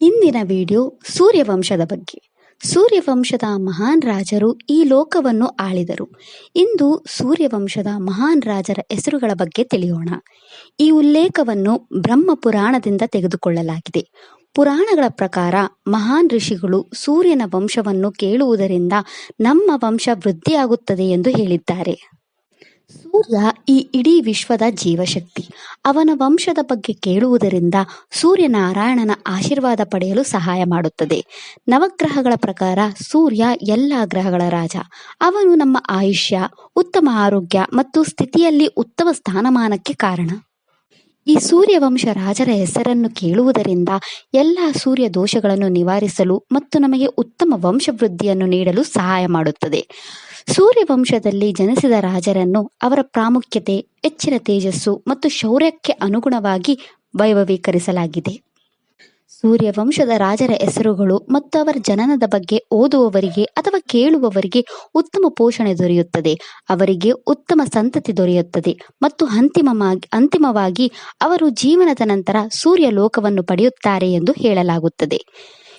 ಇಂದಿನ ವಿಡಿಯೋ ಸೂರ್ಯವಂಶದ ಬಗ್ಗೆ. ಸೂರ್ಯವಂಶದ ಮಹಾನ್ ರಾಜರು ಈ ಲೋಕವನ್ನು ಆಳಿದರು. ಇಂದು ಸೂರ್ಯವಂಶದ ಮಹಾನ್ ರಾಜರ ಹೆಸರುಗಳ ಬಗ್ಗೆ ತಿಳಿಯೋಣ. ಈ ಉಲ್ಲೇಖವನ್ನು ಬ್ರಹ್ಮ ಪುರಾಣದಿಂದ ತೆಗೆದುಕೊಳ್ಳಲಾಗಿದೆ. ಪುರಾಣಗಳ ಪ್ರಕಾರ ಮಹಾನ್ ಋಷಿಗಳು ಸೂರ್ಯನ ವಂಶವನ್ನು ಕೇಳುವುದರಿಂದ ನಮ್ಮ ವಂಶ ವೃದ್ಧಿಯಾಗುತ್ತದೆ ಎಂದು ಹೇಳಿದ್ದಾರೆ. ಸೂರ್ಯ ಈ ಇಡೀ ವಿಶ್ವದ ಜೀವಶಕ್ತಿ. ಅವನ ವಂಶದ ಬಗ್ಗೆ ಕೇಳುವುದರಿಂದ ಸೂರ್ಯನಾರಾಯಣನ ಆಶೀರ್ವಾದ ಪಡೆಯಲು ಸಹಾಯ ಮಾಡುತ್ತದೆ. ನವಗ್ರಹಗಳ ಪ್ರಕಾರ ಸೂರ್ಯ ಎಲ್ಲ ಗ್ರಹಗಳ ರಾಜ. ಅವನು ನಮ್ಮ ಆಯುಷ್ಯ, ಉತ್ತಮ ಆರೋಗ್ಯ ಮತ್ತು ಸ್ಥಿತಿಯಲ್ಲಿ ಉತ್ತಮ ಸ್ಥಾನಮಾನಕ್ಕೆ ಕಾರಣ. ಈ ಸೂರ್ಯವಂಶ ರಾಜರ ಹೆಸರನ್ನು ಕೇಳುವುದರಿಂದ ಎಲ್ಲ ಸೂರ್ಯ ದೋಷಗಳನ್ನು ನಿವಾರಿಸಲು ಮತ್ತು ನಮಗೆ ಉತ್ತಮ ವಂಶವೃದ್ಧಿಯನ್ನು ನೀಡಲು ಸಹಾಯ ಮಾಡುತ್ತದೆ. ಸೂರ್ಯವಂಶದಲ್ಲಿ ಜನಿಸಿದ ರಾಜರನ್ನು ಅವರ ಪ್ರಾಮುಖ್ಯತೆ, ಹೆಚ್ಚಿನ ತೇಜಸ್ಸು ಮತ್ತು ಶೌರ್ಯಕ್ಕೆ ಅನುಗುಣವಾಗಿ ವೈಭವೀಕರಿಸಲಾಗಿದೆ. ಸೂರ್ಯವಂಶದ ರಾಜರ ಹೆಸರುಗಳು ಮತ್ತು ಅವರ ಜನನದ ಬಗ್ಗೆ ಓದುವವರಿಗೆ ಅಥವಾ ಕೇಳುವವರಿಗೆ ಉತ್ತಮ ಪೋಷಣೆ ದೊರೆಯುತ್ತದೆ, ಅವರಿಗೆ ಉತ್ತಮ ಸಂತತಿ ದೊರೆಯುತ್ತದೆ ಮತ್ತು ಅಂತಿಮವಾಗಿ ಅವರು ಜೀವನದ ನಂತರ ಸೂರ್ಯ ಲೋಕವನ್ನು ಪಡೆಯುತ್ತಾರೆ ಎಂದು ಹೇಳಲಾಗುತ್ತದೆ.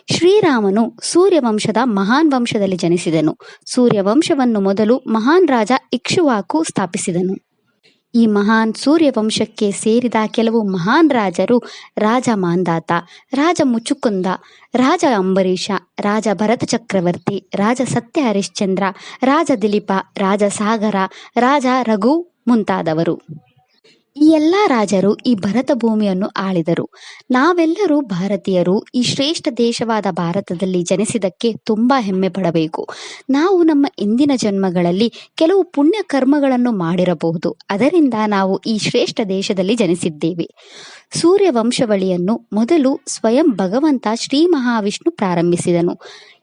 ಶ್ರೀರಾಮನು ಸೂರ್ಯವಂಶದ ಮಹಾನ್ ವಂಶದಲ್ಲಿ ಜನಿಸಿದನು. ಸೂರ್ಯವಂಶವನ್ನು ಮೊದಲು ಮಹಾನ್ ರಾಜ ಇಕ್ಷ್ವಾಕು ಸ್ಥಾಪಿಸಿದನು. ಈ ಮಹಾನ್ ಸೂರ್ಯವಂಶಕ್ಕೆ ಸೇರಿದ ಕೆಲವು ಮಹಾನ್ ರಾಜರು ರಾಜ ಮಾಂಧಾತ, ರಾಜ ಮುಚುಕುಂದ, ರಾಜ ಅಂಬರೀಷ, ರಾಜ ಭರತ ಚಕ್ರವರ್ತಿ, ರಾಜ ಸತ್ಯ ಹರಿಶ್ಚಂದ್ರ, ರಾಜ ದಿಲೀಪ, ರಾಜ ಸಾಗರ, ರಾಜ ರಘು ಮುಂತಾದವರು. ಈ ಎಲ್ಲ ರಾಜರು ಈ ಭರತ ಭೂಮಿಯನ್ನು ಆಳಿದರು. ನಾವೆಲ್ಲರೂ ಭಾರತೀಯರು ಈ ಶ್ರೇಷ್ಠ ದೇಶವಾದ ಭಾರತದಲ್ಲಿ ಜನಿಸಿದ್ದಕ್ಕೆ ತುಂಬಾ ಹೆಮ್ಮೆ ಪಡಬೇಕು. ನಾವು ನಮ್ಮ ಇಂದಿನ ಜನ್ಮಗಳಲ್ಲಿ ಕೆಲವು ಪುಣ್ಯ ಕರ್ಮಗಳನ್ನು ಮಾಡಿರಬಹುದು, ಅದರಿಂದ ನಾವು ಈ ಶ್ರೇಷ್ಠ ದೇಶದಲ್ಲಿ ಜನಿಸಿದ್ದೇವೆ. ಸೂರ್ಯವಂಶವಳಿಯನ್ನು ಮೊದಲು ಸ್ವಯಂ ಭಗವಂತ ಶ್ರೀ ಮಹಾವಿಷ್ಣು ಪ್ರಾರಂಭಿಸಿದನು.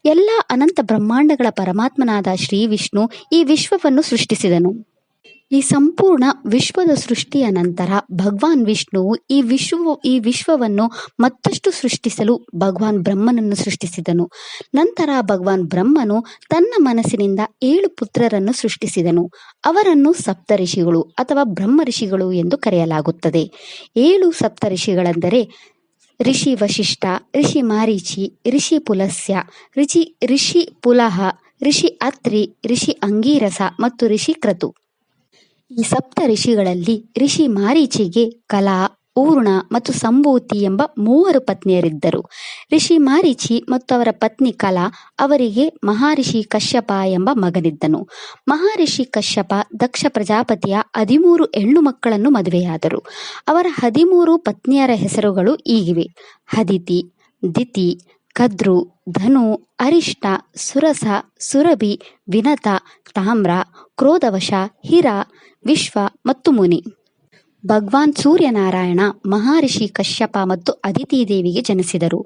ಎಲ್ಲ ಅನಂತ ಬ್ರಹ್ಮಾಂಡಗಳ ಪರಮಾತ್ಮನಾದ ಶ್ರೀ ವಿಷ್ಣು ಈ ವಿಶ್ವವನ್ನು ಸೃಷ್ಟಿಸಿದನು. ಈ ಸಂಪೂರ್ಣ ವಿಶ್ವದ ಸೃಷ್ಟಿಯ ನಂತರ ಭಗವಾನ್ ವಿಷ್ಣುವು ಈ ವಿಶ್ವವನ್ನು ಮತ್ತಷ್ಟು ಸೃಷ್ಟಿಸಲು ಭಗವಾನ್ ಬ್ರಹ್ಮನನ್ನು ಸೃಷ್ಟಿಸಿದನು. ನಂತರ ಭಗವಾನ್ ಬ್ರಹ್ಮನು ತನ್ನ ಮನಸ್ಸಿನಿಂದ 7 ಪುತ್ರರನ್ನು ಸೃಷ್ಟಿಸಿದನು. ಅವರನ್ನು ಸಪ್ತಋಷಿಗಳು ಅಥವಾ ಬ್ರಹ್ಮ ಋಷಿಗಳು ಎಂದು ಕರೆಯಲಾಗುತ್ತದೆ. 7 ಸಪ್ತಋಷಿಗಳೆಂದರೆ ಋಷಿ ವಶಿಷ್ಠ, ಋಷಿ ಮಾರೀಚಿ, ಋಷಿ ಪುಲಸ್ಯ, ಋಷಿ ಪುಲಹ, ಋಷಿ ಅತ್ರಿ, ಋಷಿ ಅಂಗೀರಸ ಮತ್ತು ಋಷಿ ಕ್ರತು. ಈ ಸಪ್ತ ಋಷಿಗಳಲ್ಲಿ ಋಷಿ ಮಾರೀಚಿಗೆ ಕಲಾ, ಊರ್ಣ ಮತ್ತು ಸಂಭೂತಿ ಎಂಬ 3 ಪತ್ನಿಯರಿದ್ದರು. ಋಷಿ ಮಾರೀಚಿ ಮತ್ತು ಅವರ ಪತ್ನಿ ಕಲಾ ಅವರಿಗೆ ಮಹರ್ಷಿ ಕಶ್ಯಪ ಎಂಬ ಮಗನಿದ್ದನು. ಮಹರ್ಷಿ ಕಶ್ಯಪ ದಕ್ಷ ಪ್ರಜಾಪತಿಯ 13 ಹೆಣ್ಣು ಮಕ್ಕಳನ್ನು ಮದುವೆಯಾದರು. ಅವರ 13 ಪತ್ನಿಯರ ಹೆಸರುಗಳು ಹೀಗಿವೆ: ಹದಿತಿ, ದಿತಿ, ಕದ್ರು, ಧನು, ಅರಿಷ್ಟ, ಸುರಸ, ಸುರಭಿ, ವಿನತ, ತಾಮ್ರ, ಕ್ರೋಧವಶ, ಹಿರ, ವಿಶ್ವ ಮತ್ತು ಮುನಿ. ಭಗವಾನ್ ಸೂರ್ಯನಾರಾಯಣ ಮಹರ್ಷಿ ಕಶ್ಯಪ ಮತ್ತು ಅದಿತಿ ದೇವಿಗೆ ಜನಿಸಿದರು.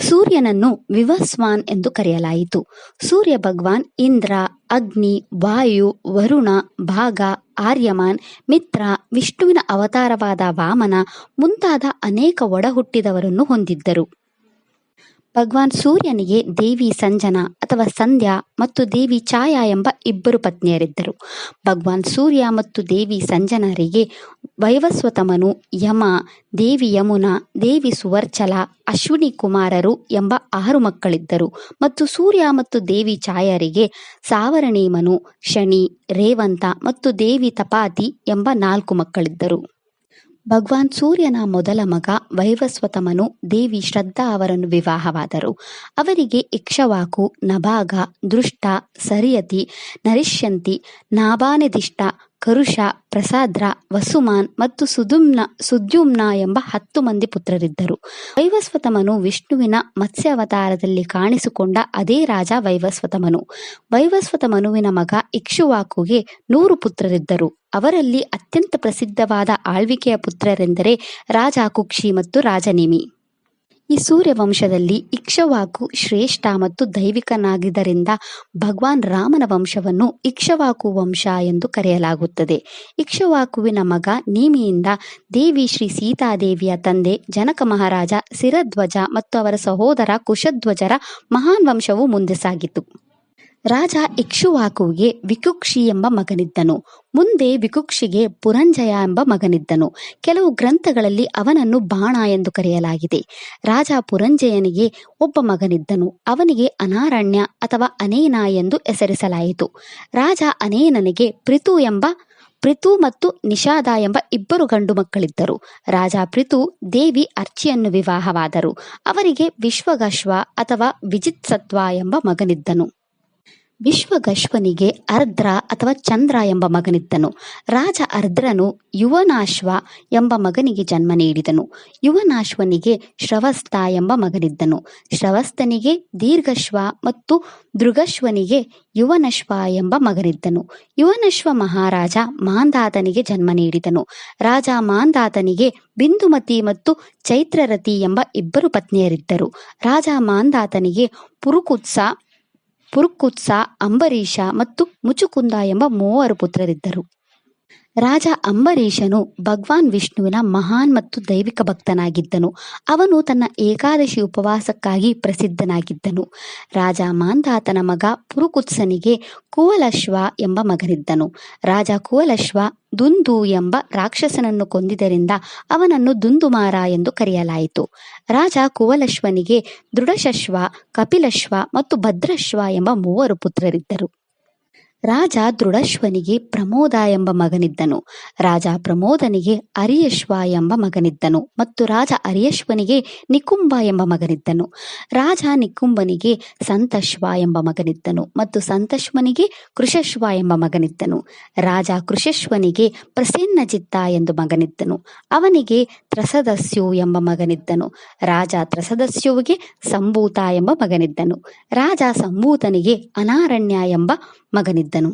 ಸೂರ್ಯನನ್ನು ವಿವಸ್ವಾನ್ ಎಂದು ಕರೆಯಲಾಯಿತು. ಸೂರ್ಯ ಭಗವಾನ್ ಇಂದ್ರ, ಅಗ್ನಿ, ವಾಯು, ವರುಣ, ಭಾಗ, ಆರ್ಯಮಾನ್, ಮಿತ್ರ, ವಿಷ್ಣುವಿನ ಅವತಾರವಾದ ವಾಮನ ಮುಂತಾದ ಅನೇಕ ಒಡಹುಟ್ಟಿದವರನ್ನು ಹೊಂದಿದ್ದರು. ಭಗವಾನ್ ಸೂರ್ಯನಿಗೆ ದೇವಿ ಸಂಜನಾ ಅಥವಾ ಸಂಧ್ಯಾ ಮತ್ತು ದೇವಿ ಛಾಯಾ ಎಂಬ 2 ಪತ್ನಿಯರಿದ್ದರು. ಭಗವಾನ್ ಸೂರ್ಯ ಮತ್ತು ದೇವಿ ಸಂಜನರಿಗೆ ವೈವಸ್ವತಮನು, ಯಮ, ದೇವಿ ಯಮುನಾ, ದೇವಿ ಸುವರ್ಚಲ, ಅಶ್ವಿನಿ ಕುಮಾರರು ಎಂಬ 6 ಮಕ್ಕಳಿದ್ದರು. ಮತ್ತು ಸೂರ್ಯ ಮತ್ತು ದೇವಿ ಛಾಯರಿಗೆ ಸಾವರ್ಣಿಮನು, ಶನಿ, ರೇವಂತ ಮತ್ತು ದೇವಿ ತಪಾತಿ ಎಂಬ 4 ಮಕ್ಕಳಿದ್ದರು. ಭಗವಾನ್ ಸೂರ್ಯನ ಮೊದಲ ಮಗ ವೈವಸ್ವತಮನು ದೇವಿ ಶ್ರದ್ಧಾ ಅವರನ್ನು ವಿವಾಹವಾದರು. ಅವರಿಗೆ ಇಕ್ಷ್ವಾಕು, ನಭಾಗ, ದೃಷ್ಟ, ಸರಿಯತಿ, ನರಿಷ್ಯಂತಿ, ನಾಭಾನಿದಿಷ್ಟ, ಕರುಷ, ಪ್ರಸಾದ್ರ, ವಸುಮಾನ್ ಮತ್ತು ಸುದ್ಯುಮ್ನ ಎಂಬ 10 ಮಂದಿ ಪುತ್ರರಿದ್ದರು. ವೈವಸ್ವತಮನು ವಿಷ್ಣುವಿನ ಮತ್ಸ್ಯಾವತಾರದಲ್ಲಿ ಕಾಣಿಸಿಕೊಂಡ ಅದೇ ರಾಜ ವೈವಸ್ವತಮನು. ವೈವಸ್ವತಮನುವಿನ ಮಗ ಇಕ್ಷ್ವಾಕುಗೆ 100 ಪುತ್ರರಿದ್ದರು. ಅವರಲ್ಲಿ ಅತ್ಯಂತ ಪ್ರಸಿದ್ಧವಾದ ಆಳ್ವಿಕೆಯ ಪುತ್ರರೆಂದರೆ ರಾಜ ಕುಕ್ಷಿ ಮತ್ತು ರಾಜ ನಿಮಿ. ಈ ಸೂರ್ಯವಂಶದಲ್ಲಿ ಇಕ್ಷ್ವಾಕು ಶ್ರೇಷ್ಠ ಮತ್ತು ದೈವಿಕನಾಗಿದ್ದರಿಂದ ಭಗವಾನ್ ರಾಮನ ವಂಶವನ್ನು ಇಕ್ಷ್ವಾಕು ವಂಶ ಎಂದು ಕರೆಯಲಾಗುತ್ತದೆ. ಇಕ್ಷ್ವಾಕುವಿನ ಮಗ ನೇಮಿಯಿಂದ ದೇವಿ ಶ್ರೀ ಸೀತಾದೇವಿಯ ತಂದೆ ಜನಕ ಮಹಾರಾಜ ಸಿರಧ್ವಜ ಮತ್ತು ಅವರ ಸಹೋದರ ಕುಶಧ್ವಜರ ಮಹಾನ್ ವಂಶವು ಮುಂದೆ ಸಾಗಿತು. ರಾಜ ಇಕ್ಷ್ವಾಕುವಿಗೆ ವಿಕುಕ್ಷಿ ಎಂಬ ಮಗನಿದ್ದನು. ಮುಂದೆ ವಿಕುಕ್ಷಿಗೆ ಪುರಂಜಯ ಎಂಬ ಮಗನಿದ್ದನು. ಕೆಲವು ಗ್ರಂಥಗಳಲ್ಲಿ ಅವನನ್ನು ಬಾಣ ಎಂದು ಕರೆಯಲಾಗಿದೆ. ರಾಜ ಪುರಂಜಯನಿಗೆ ಒಬ್ಬ ಮಗನಿದ್ದನು. ಅವನಿಗೆ ಅನಾರಣ್ಯ ಅಥವಾ ಅನೇನ ಎಂದು ಹೆಸರಿಸಲಾಯಿತು. ರಾಜ ಅನೇನನಿಗೆ ಪೃಥು ಮತ್ತು ನಿಷಾದ ಎಂಬ ಇಬ್ಬರು ಗಂಡು ಮಕ್ಕಳಿದ್ದರು. ರಾಜ ಪೃಥು ದೇವಿ ಅರ್ಚಿಯನ್ನು ವಿವಾಹವಾದರು. ಅವರಿಗೆ ವಿಶ್ವಗಶ್ವ ಅಥವಾ ವಿಜಿತ್ಸತ್ವ ಎಂಬ ಮಗನಿದ್ದನು. ವಿಶ್ವಗಶ್ವನಿಗೆ ಅರ್ದ್ರ ಅಥವಾ ಚಂದ್ರ ಎಂಬ ಮಗನಿದ್ದನು. ರಾಜ ಅರ್ದ್ರನು ಯುವನಾಶ್ವ ಎಂಬ ಮಗನಿಗೆ ಜನ್ಮ ನೀಡಿದನು. ಯುವನಾಶ್ವನಿಗೆ ಶ್ರವಸ್ತ ಎಂಬ ಮಗನಿದ್ದನು. ಶ್ರವಸ್ತನಿಗೆ ದೀರ್ಘಶ್ವ ಮತ್ತು ದೃಗಶ್ವನಿಗೆ ಯುವನಶ್ವ ಎಂಬ ಮಗನಿದ್ದನು. ಯುವನಶ್ವ ಮಹಾರಾಜ ಮಾಂಧಾತನಿಗೆ ಜನ್ಮ ನೀಡಿದನು. ರಾಜ ಮಾಂಧಾತನಿಗೆ ಬಿಂದುಮತಿ ಮತ್ತು ಚೈತ್ರರತಿ ಎಂಬ ಇಬ್ಬರು ಪತ್ನಿಯರಿದ್ದರು. ರಾಜ ಮಾಂಧಾತನಿಗೆ ಪುರುಕುತ್ಸ, ಅಂಬರೀಷ ಮತ್ತು ಮುಚುಕುಂದ ಎಂಬ 3 ಪುತ್ರರಿದ್ದರು. ರಾಜ ಅಂಬರೀಷನು ಭಗವಾನ್ ವಿಷ್ಣುವಿನ ಮಹಾನ್ ಮತ್ತು ದೈವಿಕ ಭಕ್ತನಾಗಿದ್ದನು. ಅವನು ತನ್ನ ಏಕಾದಶಿ ಉಪವಾಸಕ್ಕಾಗಿ ಪ್ರಸಿದ್ಧನಾಗಿದ್ದನು. ರಾಜ ಮಾಂಧಾತನ ಮಗ ಪುರುಕುತ್ಸನಿಗೆ ಕುವಲಶ್ವ ಎಂಬ ಮಗನಿದ್ದನು. ರಾಜ ಕುವಲಶ್ವ ದುಂದು ಎಂಬ ರಾಕ್ಷಸನನ್ನು ಕೊಂದಿದ್ದರಿಂದ ಅವನನ್ನು ದುಂದುಮಾರ ಎಂದು ಕರೆಯಲಾಯಿತು. ರಾಜ ಕುವಲಶ್ವನಿಗೆ ದೃಢಶಶ್ವ, ಕಪಿಲಶ್ವ ಮತ್ತು ಭದ್ರಶ್ವ ಎಂಬ 3 ಪುತ್ರರಿದ್ದರು. ರಾಜ ದೃಢಶ್ವನಿಗೆ ಪ್ರಮೋದ ಎಂಬ ಮಗನಿದ್ದನು. ರಾಜ ಪ್ರಮೋದನಿಗೆ ಅರಿಯಶ್ವ ಎಂಬ ಮಗನಿದ್ದನು ಮತ್ತು ರಾಜ ಅರಿಯಶ್ವನಿಗೆ ನಿಕುಂಭ ಎಂಬ ಮಗನಿದ್ದನು. ರಾಜ ನಿಕುಂಭನಿಗೆ ಸಂತಶ್ವ ಎಂಬ ಮಗನಿದ್ದನು ಮತ್ತು ಸಂತಶ್ವನಿಗೆ ಕೃಶಶ್ವ ಎಂಬ ಮಗನಿದ್ದನು. ರಾಜ ಕೃಶಶ್ವನಿಗೆ ಪ್ರಸೇನ್ನಜಿತ್ತ ಎಂದು ಮಗನಿದ್ದನು. ಅವನಿಗೆ ತ್ರಸದಸ್ಯು ಎಂಬ ಮಗನಿದ್ದನು. ರಾಜ ತ್ರಸದಸ್ಯುವಿಗೆ ಸಂಭೂತ ಎಂಬ ಮಗನಿದ್ದನು. ರಾಜ ಸಂಭೂತನಿಗೆ ಅನಾರಣ್ಯ ಎಂಬ ಮಗನಿದ್ದನು.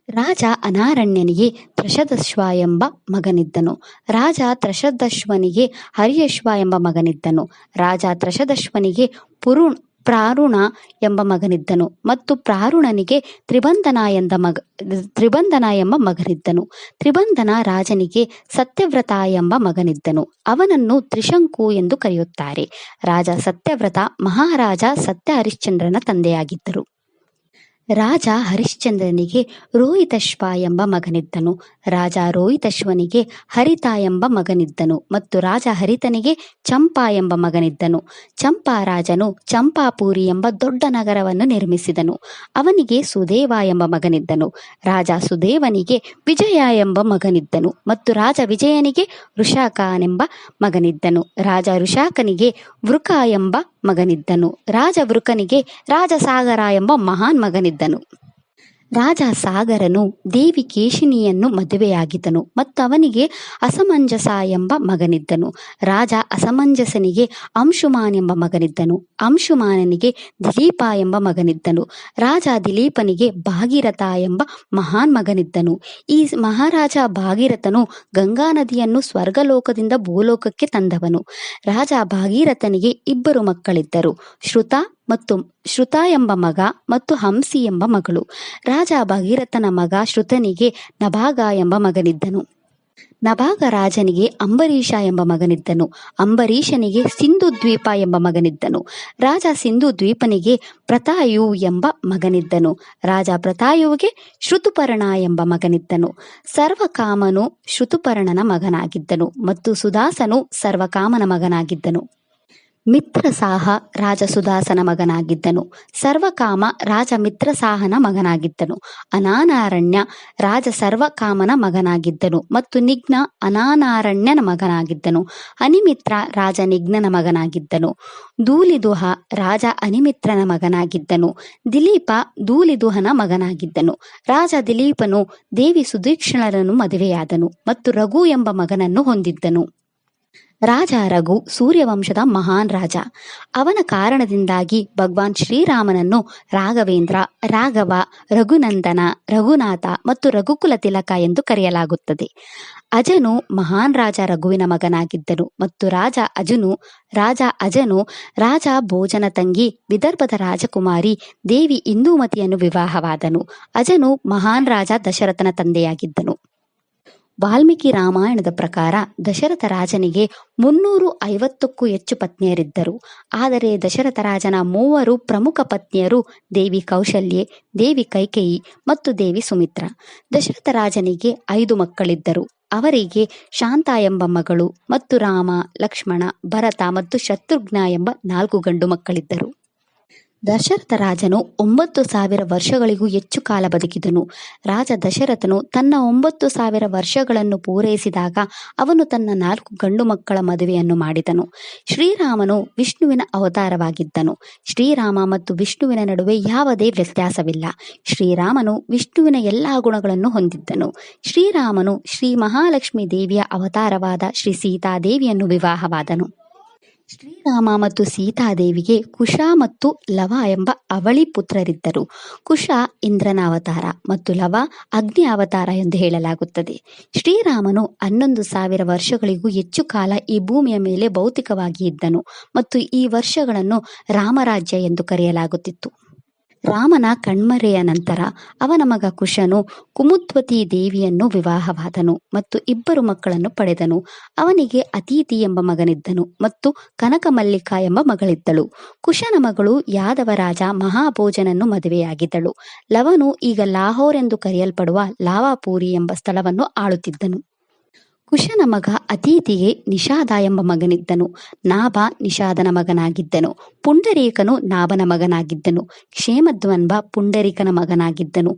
ರಾಜ ಅನಾರಣ್ಯನಿಗೆ ತ್ರಷದಶ್ವ ಎಂಬ ಮಗನಿದ್ದನು. ರಾಜ ತ್ರಷದಶ್ವನಿಗೆ ಹರಿಯಶ್ವ ಎಂಬ ಮಗನಿದ್ದನು. ರಾಜ ತ್ರಷದಶ್ವನಿಗೆ ಪ್ರಾರುಣ ಎಂಬ ಮಗನಿದ್ದನು ಮತ್ತು ಪ್ರಾರುಣನಿಗೆ ತ್ರಿಬಂಧನ ಎಂಬ ಮಗನಿದ್ದನು. ತ್ರಿಬಂಧನ ರಾಜನಿಗೆ ಸತ್ಯವ್ರತ ಎಂಬ ಮಗನಿದ್ದನು. ಅವನನ್ನು ತ್ರಿಶಂಕು ಎಂದು ಕರೆಯುತ್ತಾರೆ. ರಾಜ ಸತ್ಯವ್ರತ ಮಹಾರಾಜ ಸತ್ಯ ಹರಿಶ್ಚಂದ್ರನ ತಂದೆಯಾಗಿದ್ದರು. ರಾಜ ಹರಿಶ್ಚಂದ್ರನಿಗೆ ರೋಹಿತಶ್ವ ಎಂಬ ಮಗನಿದ್ದನು. ರಾಜ ರೋಹಿತಶ್ವನಿಗೆ ಹರಿತ ಎಂಬ ಮಗನಿದ್ದನು ಮತ್ತು ರಾಜ ಹರಿತನಿಗೆ ಚಂಪಾ ಎಂಬ ಮಗನಿದ್ದನು. ಚಂಪಾರಾಜನು ಚಂಪಾಪುರಿ ಎಂಬ ದೊಡ್ಡ ನಗರವನ್ನು ನಿರ್ಮಿಸಿದನು. ಅವನಿಗೆ ಸುದೇವ ಎಂಬ ಮಗನಿದ್ದನು. ರಾಜ ಸುದೇವನಿಗೆ ವಿಜಯ ಎಂಬ ಮಗನಿದ್ದನು ಮತ್ತು ರಾಜ ವಿಜಯನಿಗೆ ವೃಷಾಕನೆಂಬ ಮಗನಿದ್ದನು. ರಾಜ ವೃಷಾಕನಿಗೆ ವೃಕ ಎಂಬ ಮಗನಿದ್ದನು. ರಾಜ ವೃಕನಿಗೆ ರಾಜಸಾಗರ ಎಂಬ ಮಹಾನ್ ಮಗನಿದ್ದನು. ರಾಜ ಸಾಗರನು ದೇವಿ ಕೇಶಿನಿಯನ್ನು ಮದುವೆಯಾಗಿದ್ದನು ಮತ್ತು ಅವನಿಗೆ ಅಸಮಂಜಸ ಎಂಬ ಮಗನಿದ್ದನು. ರಾಜ ಅಸಮಂಜಸನಿಗೆ ಅಂಶುಮಾನ್ ಎಂಬ ಮಗನಿದ್ದನು. ಅಂಶುಮಾನನಿಗೆ ದಿಲೀಪ ಎಂಬ ಮಗನಿದ್ದನು. ರಾಜ ದಿಲೀಪನಿಗೆ ಭಾಗೀರಥ ಎಂಬ ಮಹಾನ್ ಮಗನಿದ್ದನು. ಈ ಮಹಾರಾಜ ಭಾಗೀರಥನು ಗಂಗಾ ನದಿಯನ್ನು ಸ್ವರ್ಗಲೋಕದಿಂದ ಭೂಲೋಕಕ್ಕೆ ತಂದವನು. ರಾಜ ಭಾಗೀರಥನಿಗೆ 2 ಮಕ್ಕಳಿದ್ದರು, ಶ್ರುತ ಎಂಬ ಮಗ ಮತ್ತು ಹಂಸಿ ಎಂಬ ಮಗಳು. ರಾಜ ಭಾಗೀರಥನ ಮಗ ಶ್ರುತನಿಗೆ ನಭಾಗ ಎಂಬ ಮಗನಿದ್ದನು. ನಭಾಗ ರಾಜನಿಗೆ ಅಂಬರೀಷ ಎಂಬ ಮಗನಿದ್ದನು. ಅಂಬರೀಷನಿಗೆ ಸಿಂಧು ದ್ವೀಪ ಎಂಬ ಮಗನಿದ್ದನು. ರಾಜ ಸಿಂಧು ದ್ವೀಪನಿಗೆ ಪ್ರತಾಯು ಎಂಬ ಮಗನಿದ್ದನು. ರಾಜ ಪ್ರತಾಯುವಿಗೆ ಶ್ರುತುಪರ್ಣ ಎಂಬ ಮಗನಿದ್ದನು. ಸರ್ವಕಾಮನು ಶ್ರುತುಪರ್ಣನ ಮಗನಾಗಿದ್ದನು ಮತ್ತು ಸುದಾಸನು ಸರ್ವಕಾಮನ ಮಗನಾಗಿದ್ದನು. ಮಿತ್ರಸಾಹ ರಾಜ ಸುದಾಸನ ಮಗನಾಗಿದ್ದನು. ಸರ್ವಕಾಮ ರಾಜ ಮಿತ್ರಸಾಹನ ಮಗನಾಗಿದ್ದನು. ಅನಾನಾರಣ್ಯ ರಾಜ ಸರ್ವಕಾಮನ ಮಗನಾಗಿದ್ದನು ಮತ್ತು ನಿಗ್ನ ಅನಾನಾರಣ್ಯನ ಮಗನಾಗಿದ್ದನು. ಅನಿಮಿತ್ರ ರಾಜ ನಿಗ್ನನ ಮಗನಾಗಿದ್ದನು. ಧೂಲಿದುಹ ರಾಜ ಅನಿಮಿತ್ರನ ಮಗನಾಗಿದ್ದನು. ದಿಲೀಪ ಧೂಲಿದುಹನ ಮಗನಾಗಿದ್ದನು. ರಾಜ ದಿಲೀಪನು ದೇವಿ ಸುದೀಕ್ಷಣರನ್ನು ಮದುವೆಯಾದನು ಮತ್ತು ರಘು ಎಂಬ ಮಗನನ್ನು ಹೊಂದಿದ್ದನು. ರಾಜ ರಘು ಸೂರ್ಯವಂಶದ ಮಹಾನ್ ರಾಜ. ಅವನ ಕಾರಣದಿಂದಾಗಿ ಭಗವಾನ್ ಶ್ರೀರಾಮನನ್ನು ರಾಘವೇಂದ್ರ, ರಾಘವ, ರಘುನಂದನ, ರಘುನಾಥ ಮತ್ತು ರಘುಕುಲ ತಿಲಕ ಎಂದು ಕರೆಯಲಾಗುತ್ತದೆ. ಅಜನು ಮಹಾನ್ ರಾಜ ರಘುವಿನ ಮಗನಾಗಿದ್ದನು ಮತ್ತು ರಾಜ ಅಜನು ರಾಜ ಭೋಜನ ತಂಗಿ ವಿದರ್ಭದ ರಾಜಕುಮಾರಿ ದೇವಿ ಇಂದೂಮತಿಯನ್ನು ವಿವಾಹವಾದನು. ಅಜನು ಮಹಾನ್ ರಾಜ ದಶರಥನ ತಂದೆಯಾಗಿದ್ದನು. ವಾಲ್ಮೀಕಿ ರಾಮಾಯಣದ ಪ್ರಕಾರ ದಶರಥ ರಾಜನಿಗೆ 350ಕ್ಕೂ ಹೆಚ್ಚು ಪತ್ನಿಯರಿದ್ದರು. ಆದರೆ ದಶರಥ ರಾಜನ 3 ಪ್ರಮುಖ ಪತ್ನಿಯರು ದೇವಿ ಕೌಶಲ್ಯೆ, ದೇವಿ ಕೈಕೇಯಿ ಮತ್ತು ದೇವಿ ಸುಮಿತ್ರ. ದಶರಥ ರಾಜನಿಗೆ 5 ಮಕ್ಕಳಿದ್ದರು. ಅವರಿಗೆ ಶಾಂತ ಎಂಬ ಮಗಳು ಮತ್ತು ರಾಮ, ಲಕ್ಷ್ಮಣ, ಭರತ ಮತ್ತು ಶತ್ರುಘ್ನ ಎಂಬ 4 ಗಂಡು ಮಕ್ಕಳಿದ್ದರು. ದಶರಥ ರಾಜನು 9,000 ವರ್ಷಗಳಿಗೂ ಹೆಚ್ಚು ಕಾಲ ಬದುಕಿದನು. ರಾಜ ದಶರಥನು ತನ್ನ 9,000 ವರ್ಷಗಳನ್ನು ಪೂರೈಸಿದಾಗ ಅವನು ತನ್ನ 4 ಗಂಡು ಮಕ್ಕಳ ಮದುವೆಯನ್ನು ಮಾಡಿದನು. ಶ್ರೀರಾಮನು ವಿಷ್ಣುವಿನ ಅವತಾರವಾಗಿದ್ದನು. ಶ್ರೀರಾಮ ಮತ್ತು ವಿಷ್ಣುವಿನ ನಡುವೆ ಯಾವುದೇ ವ್ಯತ್ಯಾಸವಿಲ್ಲ. ಶ್ರೀರಾಮನು ವಿಷ್ಣುವಿನ ಎಲ್ಲಾ ಗುಣಗಳನ್ನು ಹೊಂದಿದ್ದನು. ಶ್ರೀರಾಮನು ಶ್ರೀ ಮಹಾಲಕ್ಷ್ಮೀ ದೇವಿಯ ಅವತಾರವಾದ ಶ್ರೀ ಸೀತಾದೇವಿಯನ್ನು ವಿವಾಹವಾದನು. ಶ್ರೀರಾಮ ಮತ್ತು ಸೀತಾದೇವಿಗೆ ಕುಶ ಮತ್ತು ಲವ ಎಂಬ ಅವಳಿ ಪುತ್ರರಿದ್ದರು. ಕುಶ ಇಂದ್ರನ ಅವತಾರ ಮತ್ತು ಲವ ಅಗ್ನಿ ಅವತಾರ ಎಂದು ಹೇಳಲಾಗುತ್ತದೆ. ಶ್ರೀರಾಮನು 11,000 ವರ್ಷಗಳಿಗೂ ಹೆಚ್ಚು ಕಾಲ ಈ ಭೂಮಿಯ ಮೇಲೆ ಭೌತಿಕವಾಗಿ ಇದ್ದನು ಮತ್ತು ಈ ವರ್ಷಗಳನ್ನು ರಾಮರಾಜ್ಯ ಎಂದು ಕರೆಯಲಾಗುತ್ತಿತ್ತು. ರಾಮನ ಕಣ್ಮರೆಯ ನಂತರ ಅವನ ಮಗ ಕುಶನು ಕುಮುದ್ವತಿ ದೇವಿಯನ್ನು ವಿವಾಹವಾದನು ಮತ್ತು 2 ಮಕ್ಕಳನ್ನು ಪಡೆದನು. ಅವನಿಗೆ ಅತಿಥಿ ಎಂಬ ಮಗನಿದ್ದನು ಮತ್ತು ಕನಕಮಲ್ಲಿಕಾ ಎಂಬ ಮಗಳಿದ್ದಳು. ಕುಶನ ಮಗಳು ಯಾದವ ರಾಜ ಮಹಾಭೋಜನನ್ನು ಮದುವೆಯಾಗಿದ್ದಳು. ಲವನು ಈಗ ಲಾಹೋರ್ ಎಂದು ಕರೆಯಲ್ಪಡುವ ಲಾವಾಪುರಿ ಎಂಬ ಸ್ಥಳವನ್ನು ಆಳುತ್ತಿದ್ದನು. ಕುಶನ ಮಗ ಅತಿಥಿಗೆ ನಿಷಾದ ಎಂಬ ಮಗನಿದ್ದನು. ನಾಭ ನಿಷಾದನ ಮಗನಾಗಿದ್ದನು. ಪುಂಡರೀಕನು ನಾಭನ ಮಗನಾಗಿದ್ದನು. ಕ್ಷೇಮಧ್ವನ್ಬ ಪುಂಡರೀಕನ ಮಗನಾಗಿದ್ದನು.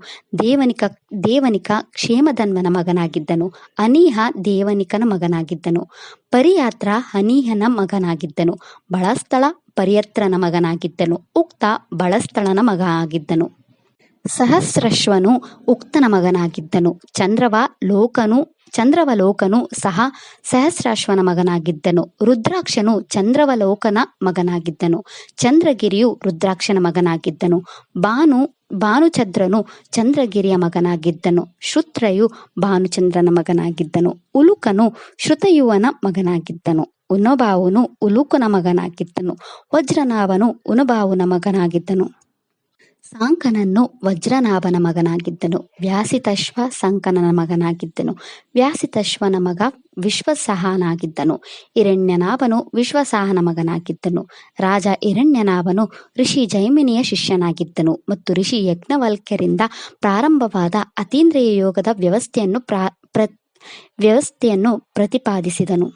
ದೇವನಿಕ ಕ್ಷೇಮಧನ್ವನ ಮಗನಾಗಿದ್ದನು. ಅನೀಹ ದೇವನಿಕನ ಮಗನಾಗಿದ್ದನು. ಪರಿಯಾತ್ರ ಅನೀಹನ ಮಗನಾಗಿದ್ದನು. ಬಳಸ್ಥಳ ಪರಿಯತ್ರನ ಮಗನಾಗಿದ್ದನು. ಉಕ್ತ ಬಳಸ್ಥಳನ ಮಗ ಆಗಿದ್ದನು. ಸಹಸ್ರಶ್ವನು ಉಕ್ತನ ಮಗನಾಗಿದ್ದನು. ಚಂದ್ರವಲೋಕನು ಸಹ ಸಹಸ್ರಾಶ್ವನ ಮಗನಾಗಿದ್ದನು. ರುದ್ರಾಕ್ಷನು ಚಂದ್ರವಲೋಕನ ಮಗನಾಗಿದ್ದನು. ಚಂದ್ರಗಿರಿಯು ರುದ್ರಾಕ್ಷನ ಮಗನಾಗಿದ್ದನು. ಭಾನುಚಂದ್ರನು ಚಂದ್ರಗಿರಿಯ ಮಗನಾಗಿದ್ದನು. ಶ್ರುತ್ರಯು ಭಾನುಚಂದ್ರನ ಮಗನಾಗಿದ್ದನು. ಉಲುಕನು ಶ್ರುತಯುವನ ಮಗನಾಗಿದ್ದನು. ಉನಬಾವುನು ಉಲುಕನ ಮಗನಾಗಿದ್ದನು. ವಜ್ರನಾಭನು ಉನಬಾವುನ ಮಗನಾಗಿದ್ದನು. ಸಾಂಕನನ್ನು ವಜ್ರನಾಭನ ಮಗನಾಗಿದ್ದನು. ವ್ಯಾಸಿತಶ್ವ ಸಂಕನನ ಮಗನಾಗಿದ್ದನು. ವ್ಯಾಸಿತಶ್ವನ ಮಗ ವಿಶ್ವಸಹನಾಗಿದ್ದನು. ಹಿರಣ್ಯನಾಭನು ವಿಶ್ವಸಹನ ಮಗನಾಗಿದ್ದನು. ರಾಜ ಹಿರಣ್ಯನಾಭನು ಋಷಿ ಜೈಮಿನಿಯ ಶಿಷ್ಯನಾಗಿದ್ದನು ಮತ್ತು ಋಷಿ ಯಜ್ಞವಲ್ಕ್ಯರಿಂದ ಪ್ರಾರಂಭವಾದ ಅತೀಂದ್ರಿಯ ಯೋಗದ ವ್ಯವಸ್ಥೆಯನ್ನು ಪ್ರತಿಪಾದಿಸಿದನು.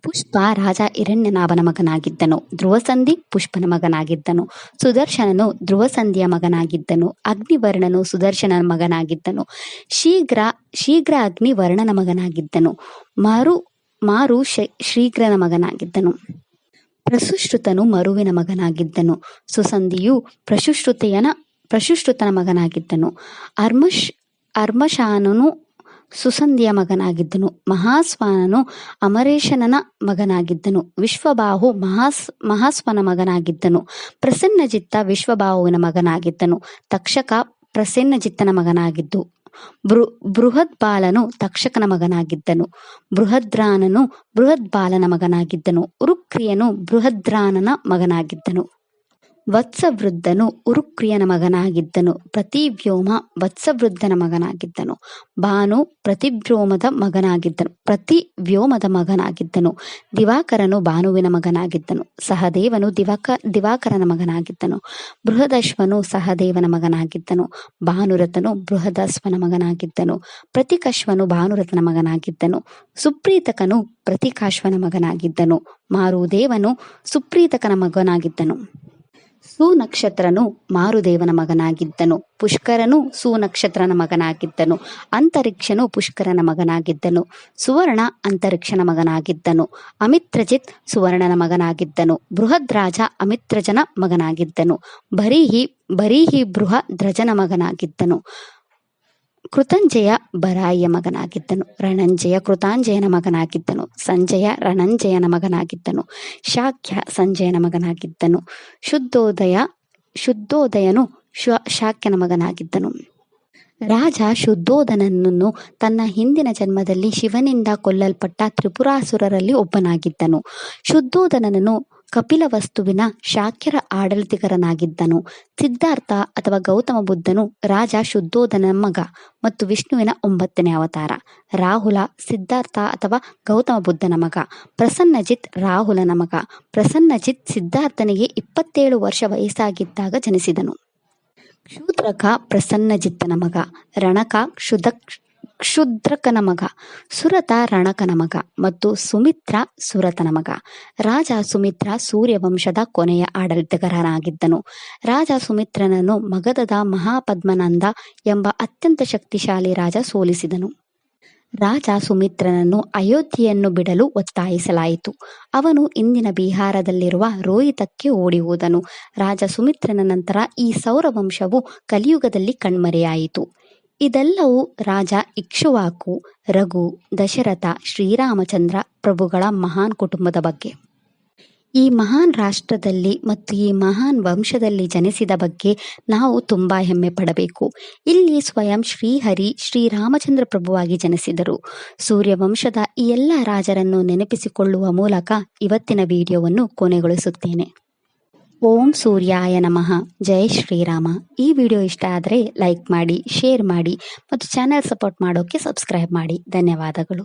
ಪುಷ್ಪ ರಾಜ ಹಿರಣ್ಯನಾಭನ ಮಗನಾಗಿದ್ದನು. ಧ್ರುವಸಂಧಿ ಪುಷ್ಪನ ಮಗನಾಗಿದ್ದನು. ಸುದರ್ಶನನು ಧ್ರುವಸಂಧಿಯ ಮಗನಾಗಿದ್ದನು. ಅಗ್ನಿವರ್ಣನು ಸುದರ್ಶನನ ಮಗನಾಗಿದ್ದನು. ಶೀಘ್ರ ಅಗ್ನಿವರ್ಣನ ಮಗನಾಗಿದ್ದನು. ಮಾರು ಶೀಘ್ರನ ಮಗನಾಗಿದ್ದನು. ಪ್ರಸುಶ್ರುತನು ಮರುವಿನ ಮಗನಾಗಿದ್ದನು. ಸುಸಂಧಿಯು ಪ್ರಶುಶ್ರುತನ ಮಗನಾಗಿದ್ದನು. ಅರ್ಮಶಾನನು ಸುಸಂಧಿಯ ಮಗನಾಗಿದ್ದನು. ಮಹಾಸ್ವಾನನು ಅಮರೇಶನನ ಮಗನಾಗಿದ್ದನು. ವಿಶ್ವಬಾಹು ಮಹಾಸ್ವನ ಮಗನಾಗಿದ್ದನು. ಪ್ರಸನ್ನಜಿತ್ತ ವಿಶ್ವಬಾಹುವಿನ ಮಗನಾಗಿದ್ದನು. ತಕ್ಷಕ ಪ್ರಸನ್ನಜಿತ್ತನ ಮಗನಾಗಿದ್ದು. ಬೃಹದ್ಬಾಲನು ತಕ್ಷಕನ ಮಗನಾಗಿದ್ದನು. ಬೃಹದ್ರಾನನು ಬೃಹದ್ಬಾಲನ ಮಗನಾಗಿದ್ದನು. ಉರುಕ್ರಿಯನು ಬೃಹದ್ರಾನನ ಮಗನಾಗಿದ್ದನು. ವತ್ಸವೃದ್ಧನು ಉರುಕ್ರಿಯನ ಮಗನಾಗಿದ್ದನು. ಪ್ರತಿವ್ಯೋಮ ವತ್ಸವೃದ್ಧನ ಮಗನಾಗಿದ್ದನು. ಭಾನು ಪ್ರತಿವ್ಯೋಮದ ಮಗನಾಗಿದ್ದನು. ದಿವಾಕರನು ಭಾನುವಿನ ಮಗನಾಗಿದ್ದನು. ಸಹದೇವನು ದಿವಾಕರನ ಮಗನಾಗಿದ್ದನು. ಬೃಹದಶ್ವನು ಸಹದೇವನ ಮಗನಾಗಿದ್ದನು. ಭಾನುರಥನು ಬೃಹದಶ್ವನ ಮಗನಾಗಿದ್ದನು. ಪ್ರತಿಕಶ್ವನು ಭಾನುರಥನ ಮಗನಾಗಿದ್ದನು. ಸುಪ್ರೀತಕನು ಪ್ರತಿಕಾಶ್ವನ ಮಗನಾಗಿದ್ದನು. ಮಾರುದೇವನು ಸುಪ್ರೀತಕನ ಮಗನಾಗಿದ್ದನು. ಸುನಕ್ಷತ್ರನು ಮಾರುದೇವನ ಮಗನಾಗಿದ್ದನು. ಪುಷ್ಕರನು ಸುನಕ್ಷತ್ರನ ಮಗನಾಗಿದ್ದನು. ಅಂತರಿಕ್ಷನು ಪುಷ್ಕರನ ಮಗನಾಗಿದ್ದನು. ಸುವರ್ಣ ಅಂತರಿಕ್ಷನ ಮಗನಾಗಿದ್ದನು. ಅಮಿತ್ರಜಿತ್ ಸುವರ್ಣನ ಮಗನಾಗಿದ್ದನು. ಬೃಹದ್ರಾಜ ಅಮಿತ್ರಜನ ಮಗನಾಗಿದ್ದನು. ಬರೀಹಿ ಬೃಹದ್ರಜನ ಮಗನಾಗಿದ್ದನು. ಕೃತಂಜಯ ಬರಾಯಿಯ ಮಗನಾಗಿದ್ದನು. ರಣಂಜಯ ಕೃತಾಂಜಯನ ಮಗನಾಗಿದ್ದನು. ಸಂಜಯ ರಣಂಜಯನ ಮಗನಾಗಿದ್ದನು. ಶಾಕ್ಯ ಸಂಜಯನ ಮಗನಾಗಿದ್ದನು. ಶುದ್ಧೋದಯನು ಶಾಕ್ಯನ ಮಗನಾಗಿದ್ದನು. ರಾಜ ಶುದ್ಧೋಧನನನ್ನು ತನ್ನ ಹಿಂದಿನ ಜನ್ಮದಲ್ಲಿ ಶಿವನಿಂದ ಕೊಲ್ಲಲ್ಪಟ್ಟ ತ್ರಿಪುರಾಸುರರಲ್ಲಿ ಒಬ್ಬನಾಗಿದ್ದನು. ಶುದ್ಧೋಧನನು ಕಪಿಲವಸ್ತುವಿನ ಶಾಕ್ಯರ ಆಡಳಿತಿಗರನಾಗಿದ್ದನು. ಸಿದ್ಧಾರ್ಥ ಅಥವಾ ಗೌತಮ ಬುದ್ಧನು ರಾಜ ಶುದ್ಧೋಧನನ ಮಗ ಮತ್ತು ವಿಷ್ಣುವಿನ 9ನೇ ಅವತಾರ. ರಾಹುಲ ಸಿದ್ಧಾರ್ಥ ಅಥವಾ ಗೌತಮ ಬುದ್ಧನ ಮಗ. ಪ್ರಸನ್ನಜಿತ್ ರಾಹುಲನ ಮಗ. ಪ್ರಸನ್ನಜಿತ್ ಸಿದ್ಧಾರ್ಥನಿಗೆ 27 ವರ್ಷ ವಯಸ್ಸಾಗಿದ್ದಾಗ ಜನಿಸಿದನು. ಕ್ಷೂದ್ರಕ ಪ್ರಸನ್ನಜಿತ್ತನ ಮಗ. ರಣಕ ಕ್ಷುದ್ರಕನ ಮಗ. ಸುರತ ರಣಕನ ಮಗ ಮತ್ತು ಸುಮಿತ್ರ ಸುರತನ ಮಗ. ರಾಜ ಸುಮಿತ್ರ ಸೂರ್ಯವಂಶದ ಕೊನೆಯ ಆಡಳಿತಗಾರನಾಗಿದ್ದನು. ರಾಜ ಸುಮಿತ್ರನನ್ನು ಮಗಧದ ಮಹಾಪದ್ಮನಂದ ಎಂಬ ಅತ್ಯಂತ ಶಕ್ತಿಶಾಲಿ ರಾಜ ಸೋಲಿಸಿದನು. ರಾಜ ಸುಮಿತ್ರನನ್ನು ಅಯೋಧ್ಯೆಯನ್ನು ಬಿಡಲು ಒತ್ತಾಯಿಸಲಾಯಿತು. ಅವನು ಇಂದಿನ ಬಿಹಾರದಲ್ಲಿರುವ ರೋಹಿತಕ್ಕೆ ಓಡಿ ಹೋದನು. ರಾಜ ಸುಮಿತ್ರನ ನಂತರ ಈ ಸೌರವಂಶವು ಕಲಿಯುಗದಲ್ಲಿ ಕಣ್ಮರೆಯಾಯಿತು. ಇದೆಲ್ಲವೂ ರಾಜ ಇಕ್ಷ್ವಾಕು, ರಘು, ದಶರಥ, ಶ್ರೀರಾಮಚಂದ್ರ ಪ್ರಭುಗಳ ಮಹಾನ್ ಕುಟುಂಬದ ಬಗ್ಗೆ. ಈ ಮಹಾನ್ ರಾಷ್ಟ್ರದಲ್ಲಿ ಮತ್ತು ಈ ಮಹಾನ್ ವಂಶದಲ್ಲಿ ಜನಿಸಿದ ಬಗ್ಗೆ ನಾವು ತುಂಬ ಹೆಮ್ಮೆ ಪಡಬೇಕು. ಇಲ್ಲಿ ಸ್ವಯಂ ಶ್ರೀಹರಿ ಶ್ರೀರಾಮಚಂದ್ರ ಪ್ರಭುವಾಗಿ ಜನಿಸಿದರು. ಸೂರ್ಯವಂಶದ ಈ ಎಲ್ಲ ರಾಜರನ್ನು ನೆನಪಿಸಿಕೊಳ್ಳುವ ಮೂಲಕ ಇವತ್ತಿನ ವಿಡಿಯೋವನ್ನು ಕೊನೆಗೊಳಿಸುತ್ತೇನೆ. ಓಂ ಸೂರ್ಯಾಯ ನಮಃ. ಜೈ ಶ್ರೀರಾಮ. ಈ ವಿಡಿಯೋ ಇಷ್ಟ ಆದರೆ ಲೈಕ್ ಮಾಡಿ, ಶೇರ್ ಮಾಡಿ ಮತ್ತು ಚಾನೆಲ್ ಸಪೋರ್ಟ್ ಮಾಡೋಕ್ಕೆ ಸಬ್ಸ್ಕ್ರೈಬ್ ಮಾಡಿ. ಧನ್ಯವಾದಗಳು.